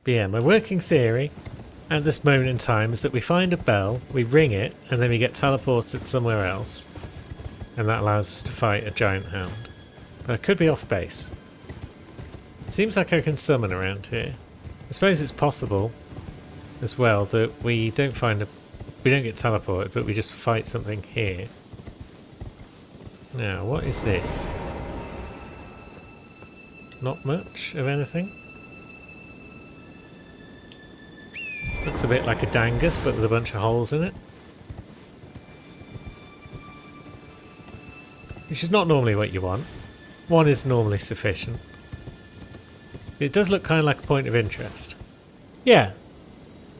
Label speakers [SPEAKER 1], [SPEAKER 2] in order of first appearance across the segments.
[SPEAKER 1] But yeah, my working theory at this moment in time is that we find a bell, we ring it, and then we get teleported somewhere else. And that allows us to fight a giant hound. But I could be off base. Seems like I can summon around here. I suppose it's possible as well that we don't get teleported, but we just fight something here. Now, what is this? Not much of anything. Looks a bit like a dangus, but with a bunch of holes in it. Which is not normally what you want. One is normally sufficient. It does look kind of like a point of interest. Yeah,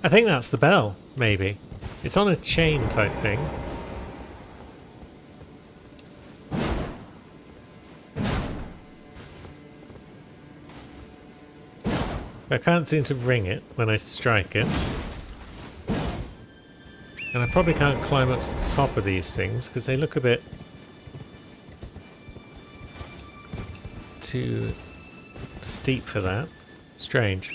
[SPEAKER 1] I think that's the bell, maybe. It's on a chain type thing. I can't seem to ring it when I strike it. And I probably can't climb up to the top of these things because they look a bit too steep for that. Strange.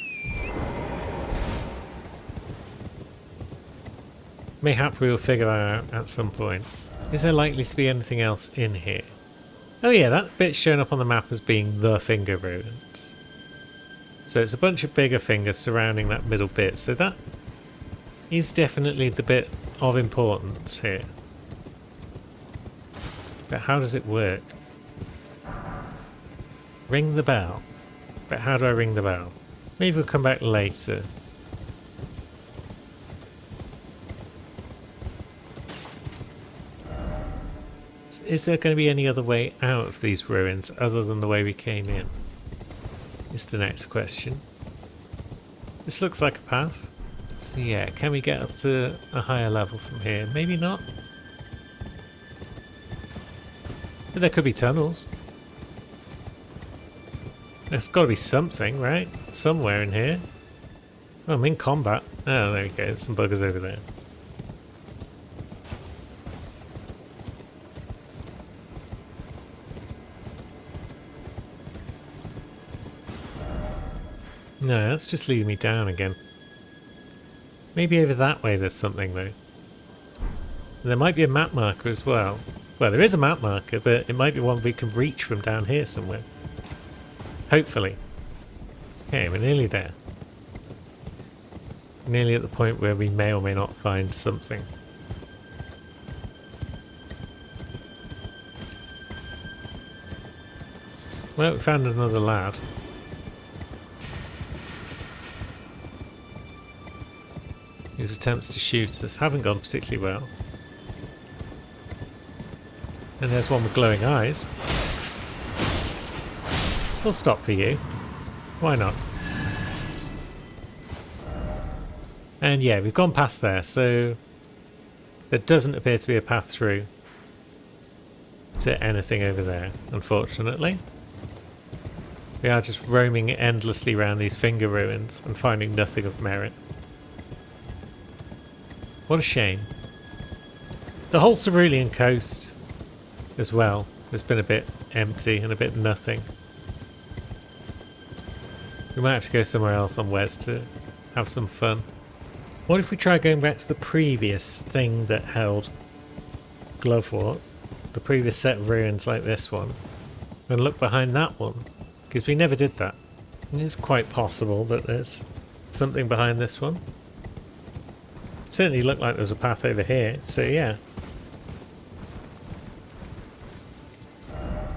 [SPEAKER 1] Mayhap we will figure that out at some point. Is there likely to be anything else in here? Oh yeah, that bit's shown up on the map as being the finger ruins. So it's a bunch of bigger fingers surrounding that middle bit. So that is definitely the bit of importance here. But how does it work? Ring the bell. But how do I ring the bell? Maybe we'll come back later. Is there going to be any other way out of these ruins other than the way we came in? Is the next question. This looks like a path. So yeah, can we get up to a higher level from here? Maybe not. But there could be tunnels. There's got to be something, right? Somewhere in here. Oh, I'm in combat. Oh, there we go. There's some buggers over there. No, that's just leading me down again. Maybe over that way there's something though. And there might be a map marker as well. Well, there is a map marker, but it might be one we can reach from down here somewhere. Hopefully. Okay, we're nearly there. Nearly at the point where we may or may not find something. Well, we found another lad. His attempts to shoot us haven't gone particularly well. And there's one with glowing eyes. We'll stop for you. Why not? And yeah, we've gone past there, so there doesn't appear to be a path through to anything over there, unfortunately. We are just roaming endlessly around these finger ruins and finding nothing of merit. What a shame. The whole Cerulean coast as well has been a bit empty and a bit nothing. We might have to go somewhere else on Wes to have some fun. What if we try going back to the previous thing that held Glovewort? The previous set of ruins like this one. And look behind that one. Because we never did that. And it's quite possible that there's something behind this one. Certainly looked like there's a path over here, so yeah.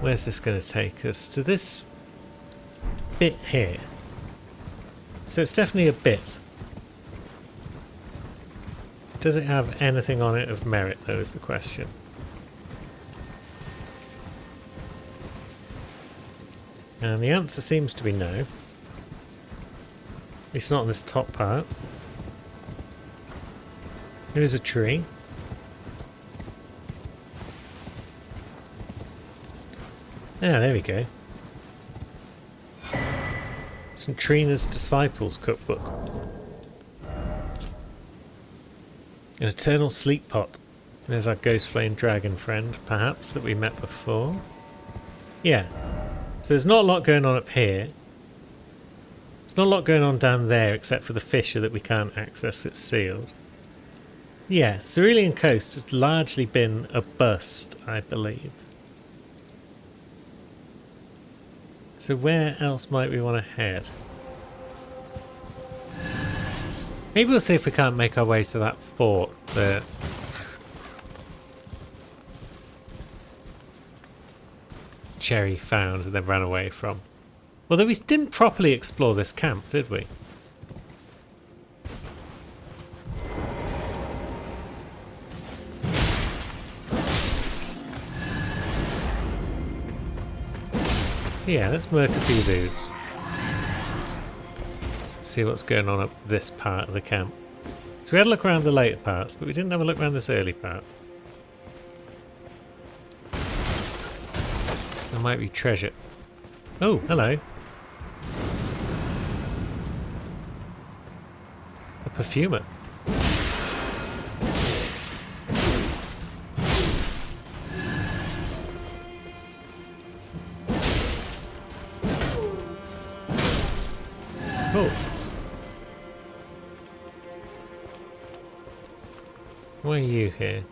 [SPEAKER 1] Where's this going to take us? To this bit here. So it's definitely a bit. Does it have anything on it of merit, though, is the question. And the answer seems to be no. At least not on this top part. There's a tree. Ah, there we go. St. Trina's Disciples Cookbook. An Eternal Sleep Pot. There's our Ghost Flame Dragon friend, perhaps, that we met before. Yeah. So there's not a lot going on up here. There's not a lot going on down there except for the fissure that we can't access. It's sealed. Yeah, Cerulean Coast has largely been a bust, I believe. So where else might we want to head? Maybe we'll see if we can't make our way to that fort that Cherry found and then ran away from. Although we didn't properly explore this camp, did we? So yeah, let's murk a few dudes. See what's going on up this part of the camp. So we had a look around the later parts, but we didn't have a look around this early part. There might be treasure. Oh, hello. A perfumer. Oh. Why are you here?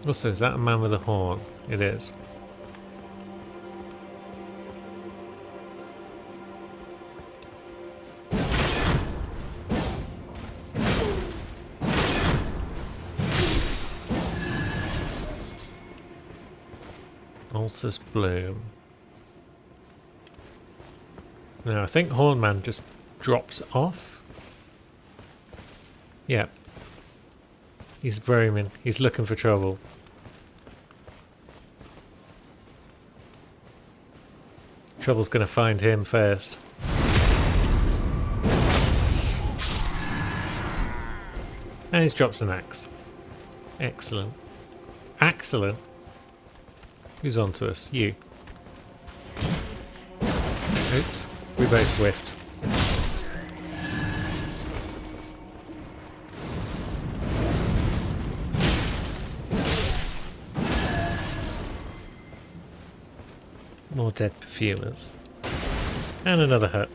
[SPEAKER 1] Also, is that a man with a horn? It is. Altus Bloom. Now, I think Hornman just dropped off. Yeah. He's roaming. He's looking for trouble. Trouble's going to find him first. And he's dropped an axe. Excellent. Excellent. Who's on to us? You. Oops. We both whiffed. More dead perfumers. And another hut.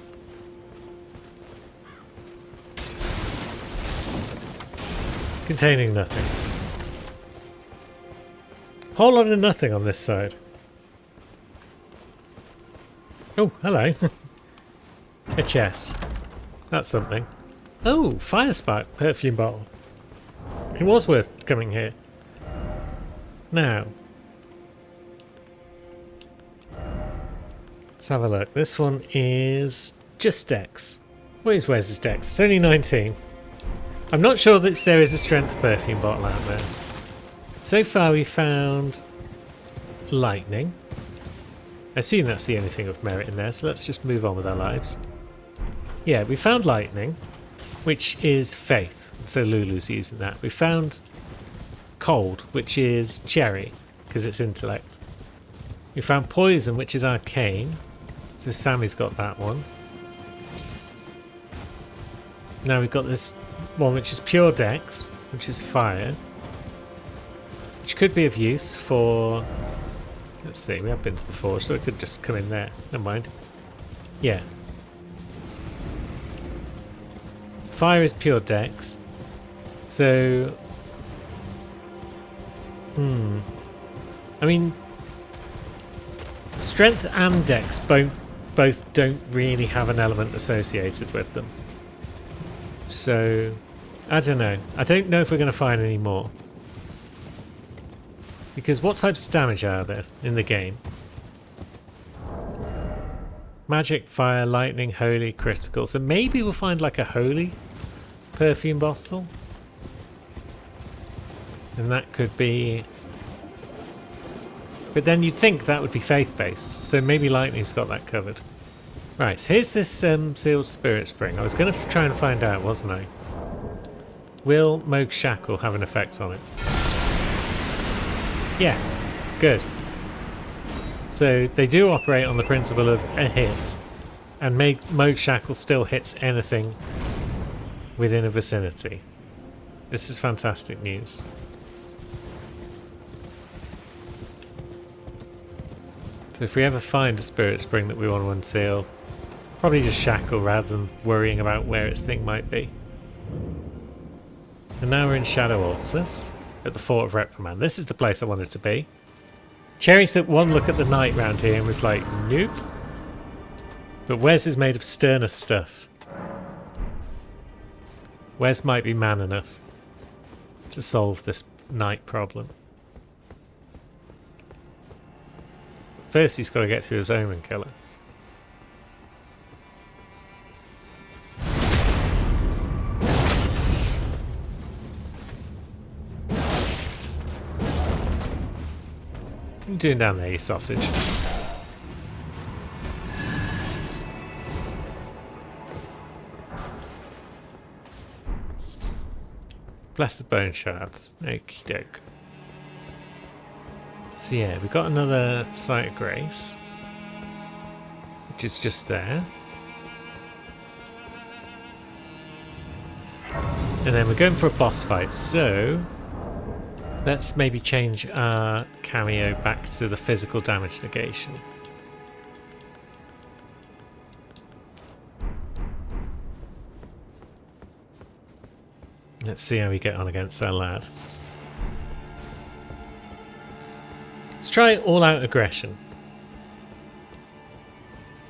[SPEAKER 1] Containing nothing. Whole lot of nothing on this side. Oh, hello. A chest. That's something. Oh, fire spark perfume bottle. It was worth coming here. Now. Let's have a look. This one is just Dex. Where's his Dex? It's only 19. I'm not sure that there is a strength perfume bottle out there. So far we found lightning. I assume that's the only thing of merit in there, so let's just move on with our lives. Yeah, we found lightning, which is faith, so Lulu's using that. We found cold, which is cherry, because it's intellect. We found poison, which is arcane, so Sammy's got that one. Now we've got this one which is pure dex, which is fire, which could be of use for... Let's see, we have been to the forge, so it could just come in there. Never mind. Yeah. Fire is pure dex. So... I mean... Strength and dex both don't really have an element associated with them. So... I don't know. I don't know if we're going to find any more. Because what types of damage are there in the game? Magic, fire, lightning, holy, critical. So maybe we'll find like a holy perfume bottle. And that could be... But then you'd think that would be faith-based. So maybe lightning's got that covered. Right, so here's this sealed spirit spring. I was going to try and find out, wasn't I? Will Moog Shackle have an effect on it? Yes, good. So they do operate on the principle of a hit, and Moog Shackle still hits anything within a vicinity. This is fantastic news. So if we ever find a spirit spring that we want to unseal, probably just shackle rather than worrying about where its thing might be. And now we're in Shadow Altars at the Fort of Reprimand. This is the place I wanted to be. Cherry took one look at the night round here and was like, nope. But Wes is made of sterner stuff. Wes might be man enough to solve this night problem. First he's got to get through his Omen Killer. What are you doing down there, you sausage? Blessed Bone Shards. Okie doke. So yeah, we've got another Site of Grace, which is just there. And then we're going for a boss fight, so let's maybe change our cameo back to the physical damage negation. Let's see how we get on against our lad. Let's try all-out aggression.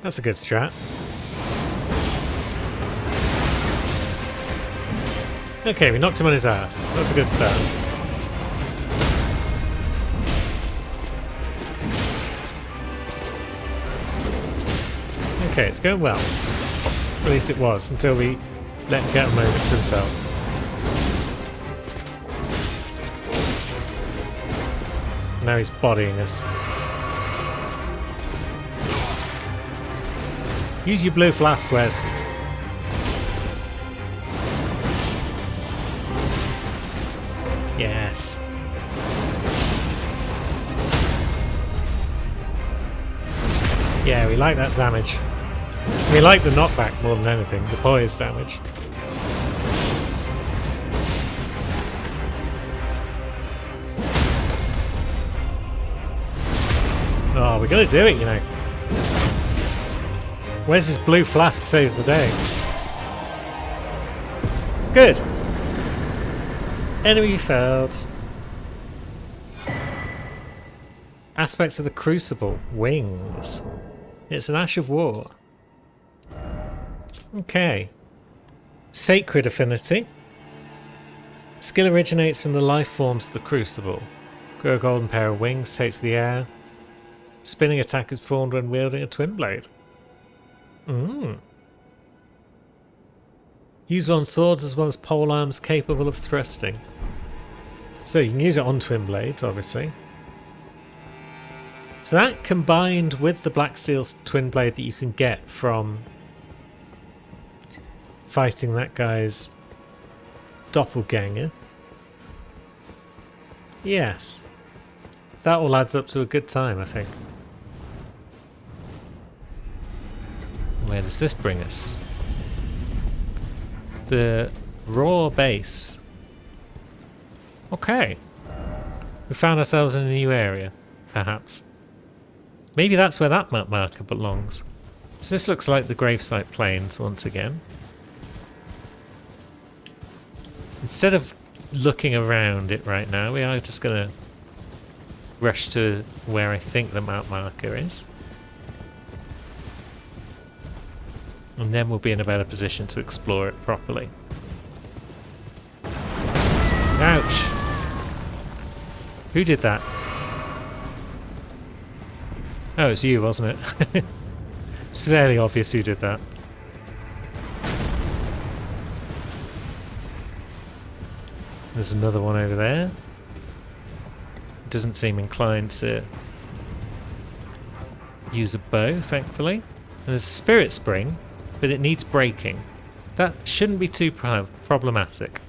[SPEAKER 1] That's a good strat. Okay, we knocked him on his ass. That's a good start. Okay, it's going well. At least it was, until we let him get a moment to himself. Now he's bodying us. Use your blue flask, Wes. Yes. Yeah, we like that damage. We like the knockback more than anything, the poise damage. Oh, we're gonna do it, you know. Where's his blue flask saves the day? Good. Enemy failed. Aspects of the Crucible. Wings. It's an Ash of War. Okay. Sacred Affinity. Skill originates from the life forms of the Crucible. Grow a golden pair of wings, take to the air. Spinning attack is performed when wielding a twin blade. Use on swords as well as polearms capable of thrusting. So you can use it on twin blades, obviously. So that combined with the Black Steel's twin blade that you can get from fighting that guy's doppelganger. Yes. That all adds up to a good time, I think. Where does this bring us? The raw base. Okay. We found ourselves in a new area, perhaps. Maybe that's where that map marker belongs. So this looks like the Gravesite Plains once again. Instead of looking around it right now, we are just going to rush to where I think the map marker is. And then we'll be in a better position to explore it properly. Ouch! Who did that? Oh, it's you, wasn't it? It's fairly obvious who did that. There's another one over there. Doesn't seem inclined to use a bow, thankfully. And there's a spirit spring, but it needs breaking. That shouldn't be too problematic.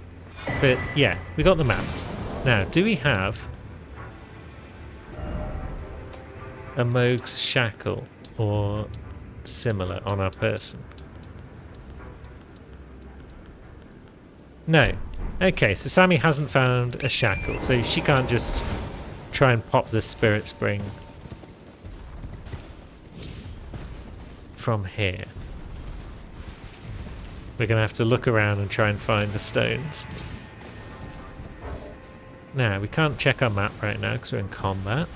[SPEAKER 1] But yeah, we got the map. Now, do we have a Moog's Shackle or similar on our person? No. Okay, so Sammy hasn't found a shackle, so she can't just try and pop this spirit spring from here. We're going to have to look around and try and find the stones. Now, we can't check our map right now because we're in combat.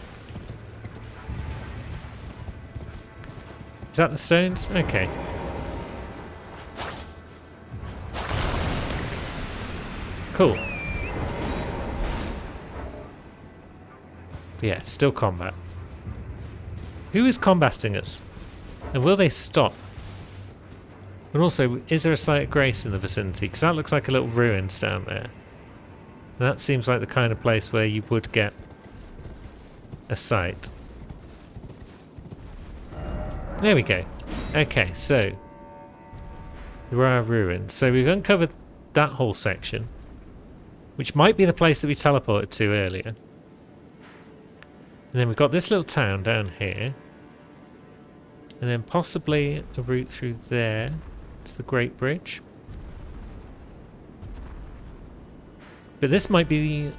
[SPEAKER 1] Is that the stones? Okay. Cool. Yeah, still combat. Who is combating us? And will they stop? And also, is there a site of grace in the vicinity? Because that looks like a little ruins down there. And that seems like the kind of place where you would get a site. There we go. Okay, so there are ruins. So we've uncovered that whole section, which might be the place that we teleported to earlier. And then we've got this little town down here. And then possibly a route through there to the Great Bridge. But this might be...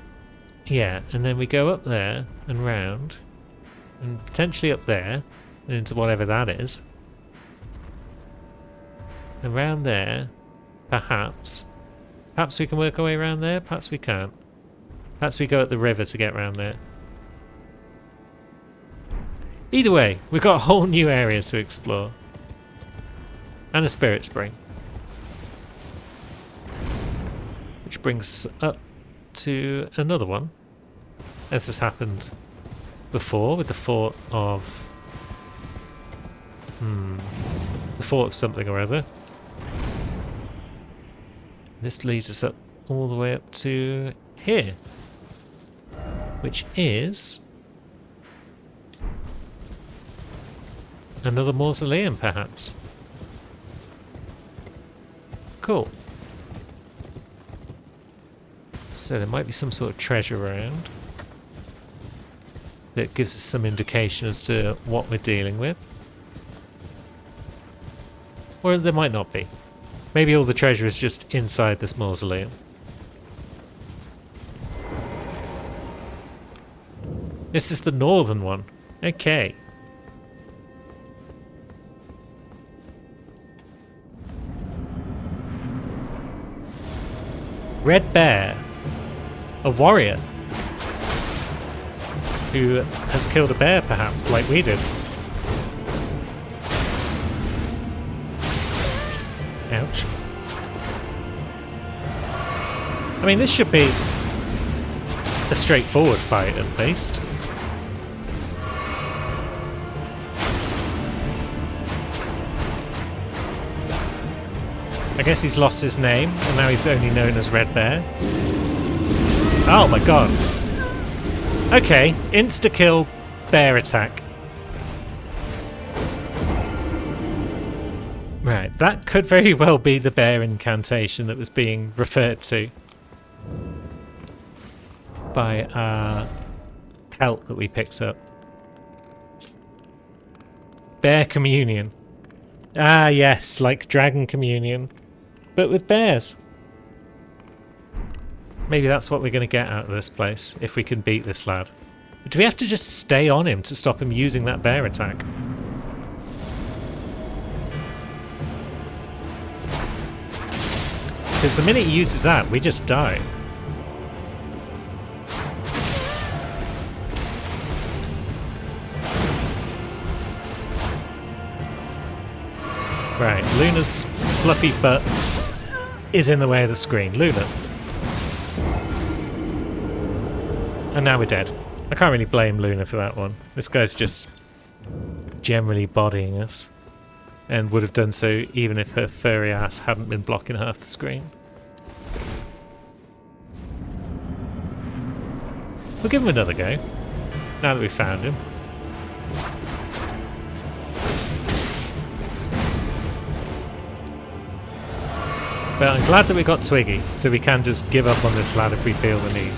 [SPEAKER 1] yeah, and then we go up there and round. And potentially up there. And into whatever that is. And round there. Perhaps. Perhaps we can work our way around there. Perhaps we can't. Perhaps we go up the river to get around there. Either way, we've got a whole new area to explore. And a spirit spring. Which brings us up to another one. As has happened before with the fort of... the fort of something or other. This leads us up all the way up to here. Which is... another mausoleum, perhaps. Cool. So there might be some sort of treasure around that gives us some indication as to what we're dealing with. Or there might not be. Maybe all the treasure is just inside this mausoleum. This is the northern one. Okay. Red Bear, a warrior who has killed a bear, perhaps, like we did. Ouch. I mean, this should be a straightforward fight, at least. I guess he's lost his name, and now he's only known as Red Bear. Oh my god. Okay, insta-kill bear attack. Right, that could very well be the bear incantation that was being referred to by our pelt that we picked up. Bear communion. Ah yes, like dragon communion. But with bears. Maybe that's what we're going to get out of this place, if we can beat this lad. But do we have to just stay on him to stop him using that bear attack? Because the minute he uses that, we just die. Right, Luna's fluffy butt is in the way of the screen. Luna. And now we're dead. I can't really blame Luna for that one. This guy's just generally bodying us. And would have done so even if her furry ass hadn't been blocking half the screen. We'll give him another go. Now that we've found him. But I'm glad that we got Twiggy, so we can just give up on this lad if we feel the need.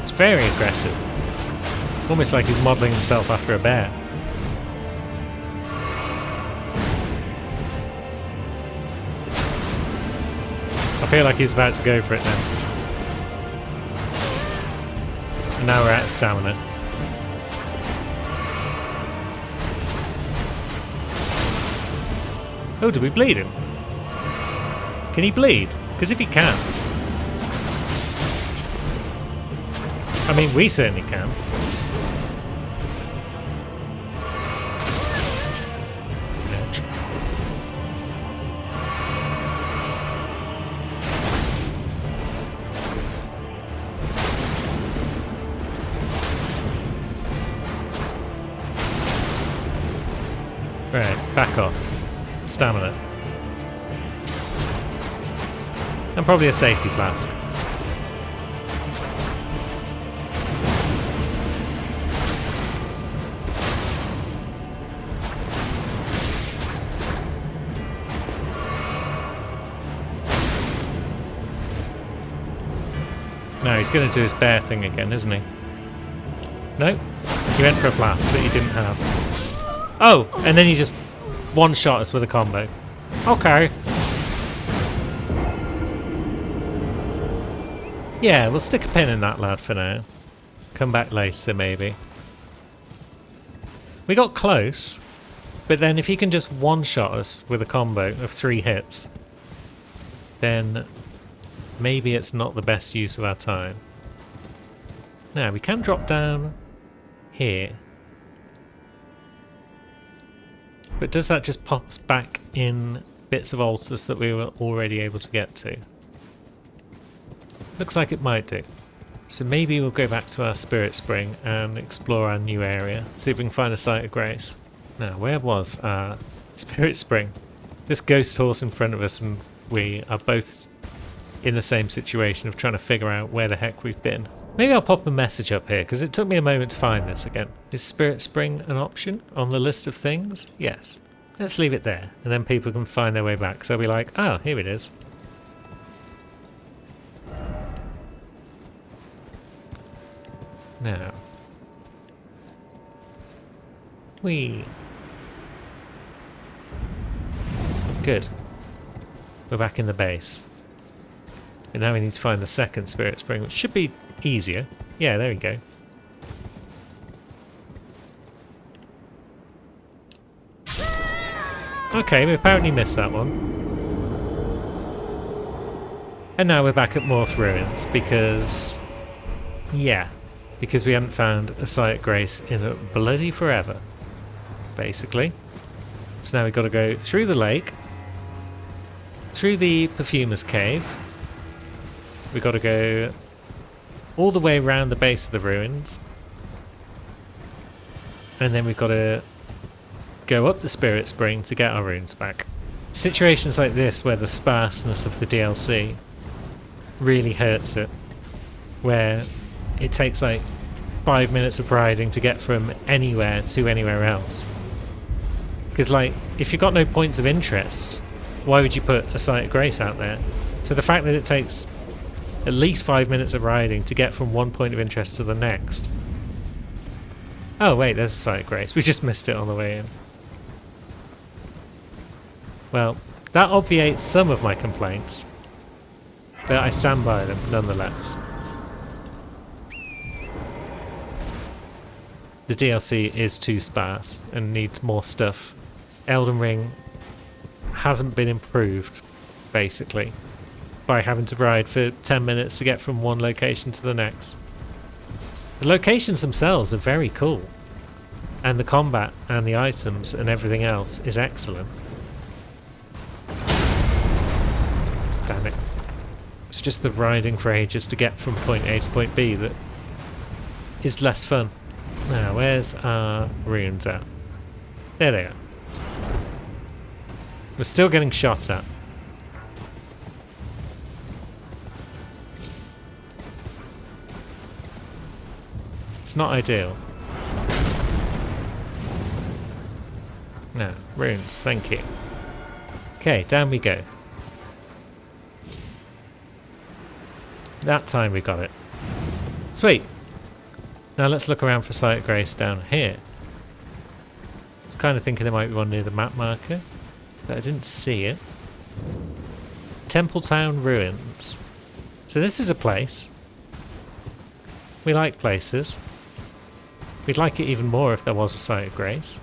[SPEAKER 1] It's very aggressive. Almost like he's modelling himself after a bear. I feel like he's about to go for it now. Now we're out of stamina. Oh, did we bleed him? Can he bleed? Because if he can... I mean, we certainly can. Ouch. Right, back off. Stamina. And probably a safety flask. No, he's going to do his bear thing again, isn't he? No? He went for a blast that he didn't have. Oh! And then he just one-shot us with a combo. Okay. Yeah, we'll stick a pin in that lad for now. Come back later, maybe. We got close, but then if he can just one-shot us with a combo of 3 hits, then maybe it's not the best use of our time. Now, we can drop down here. But does that just pop us back in bits of Altus that we were already able to get to? Looks like it might do. So maybe we'll go back to our Spirit Spring and explore our new area. See if we can find a Site of Grace. Now, where was our Spirit Spring? This ghost horse in front of us, and we are both in the same situation of trying to figure out where the heck we've been. Maybe I'll pop a message up here, because it took me a moment to find this again. Is Spirit Spring an option on the list of things? Yes. Let's leave it there, and then people can find their way back. So they'll be like, oh, here it is. Now. Whee. Good. We're back in the base. And now we need to find the second Spirit Spring, which should be easier. Yeah, there we go. Okay, we apparently missed that one. And now we're back at Morth Ruins because... yeah. Because we haven't found a Site of Grace in a bloody forever. Basically. So now we've got to go through the lake. Through the Perfumer's Cave. We've got to go all the way around the base of the ruins. And then we've got to go up the Spirit Spring to get our runes back. Situations like this where the sparseness of the DLC really hurts it. Where it takes like 5 minutes of riding to get from anywhere to anywhere else. Because like, if you've got no points of interest, why would you put a Site of Grace out there? So the fact that it takes at least 5 minutes of riding to get from one point of interest to the next. Oh wait, there's a Site of Grace. We just missed it on the way in. Well, that obviates some of my complaints, but I stand by them nonetheless. The DLC is too sparse and needs more stuff. Elden Ring hasn't been improved, basically, by having to ride for 10 minutes to get from one location to the next. The locations themselves are very cool, and the combat and the items and everything else is excellent. Damn it. It's just the riding for ages to get from point A to point B that is less fun. Now, where's our runes at? There they are. We're still getting shot at. It's not ideal. No, runes, thank you. Okay, down we go. That time we got it. Sweet. Now let's look around for Site of Grace down here. I was kind of thinking there might be one near the map marker, but I didn't see it. Templetown Ruins. So this is a place. We like places. We'd like it even more if there was a site of grace.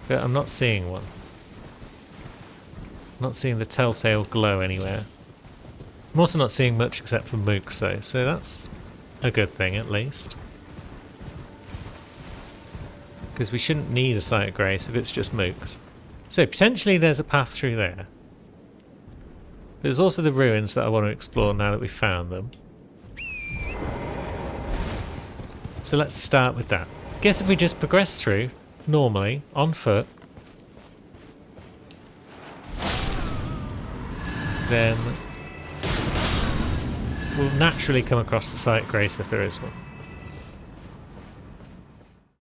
[SPEAKER 1] But I'm not seeing one. I'm not seeing the telltale glow anywhere. I'm also not seeing much except for mooks though, so that's a good thing at least. Because we shouldn't need a site of grace if it's just mooks. So potentially there's a path through there. There's also the ruins that I want to explore now that we've found them. So let's start with that. I guess if we just progress through, normally, on foot, then we'll naturally come across the site of grace if there is one.